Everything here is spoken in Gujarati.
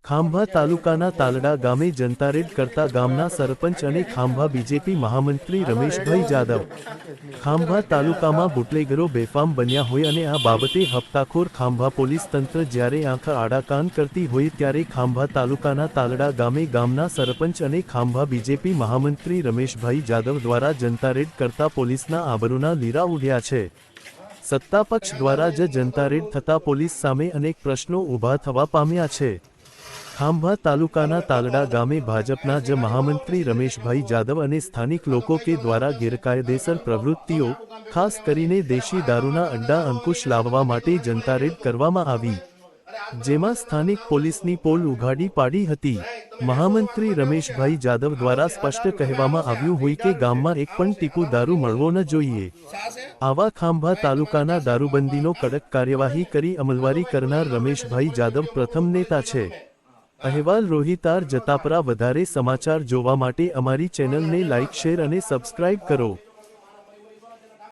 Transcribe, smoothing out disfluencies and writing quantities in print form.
ખાંભા તાલુકાના તાલડા ગામે જનતા રેડ કરતા ગામના સરપંચ અને ખાંભા બીજેપી મહામંત્રી રમેશભાઈ જાદવ। ખાંભા તાલુકામાં બુટલેગરો બેફામ બન્યા હોય અને આ બાબતે હપ્તાખોર ખાંભા પોલીસ તંત્ર જ્યારે આંખ આડા કાન કરતી હોય ત્યારે ખાંભા તાલુકાના તાલડા ગામે ગામના સરપંચ અને ખાંભા બીજેપી મહામંત્રી રમેશભાઈ જાદવ દ્વારા જનતા રેડ કરતા પોલીસના આબરૂના લીરા ઉડ્યા છે। સત્તાપક્ષ દ્વારા જ જનતા રેડ થતા પોલીસ સામે અનેક પ્રશ્નો ઊભા થવા પામ્યા છે। ખાંભા તાલુકાના તાલડા ગામે ભાજપના જ મહામંત્રી રમેશભાઈ જાદવ અને સ્થાનિક લોકો કે દ્વારા ગેરકાયદેસર પ્રવૃત્તિઓ ખાસ કરીને દેશી દારૂના અડ્ડા અંકુશ લાવવા માટે જનતા રેડ કરવામાં આવી, જેમાં સ્થાનિક પોલીસની પોલ ઉઘાડી પાડી હતી। મહામંત્રી રમેશભાઈ જાદવ દ્વારા સ્પષ્ટ કહેવામાં આવ્યું હોય કે ગામમાં એક પણ ટીપું દારૂ મળવો ન જોઈએ। આવા ખાંભા તાલુકાના દારૂબંધીનો કડક કાર્યવાહી કરી અમલવારી કરનાર રમેશભાઈ જાદવ પ્રથમ નેતા છે। અહેવાલ રોહિતાર જતાપરા। વધારે સમાચાર જોવા માટે અમારી ચેનલને લાઇક, શેર અને સબસ્ક્રાઇબ કરો।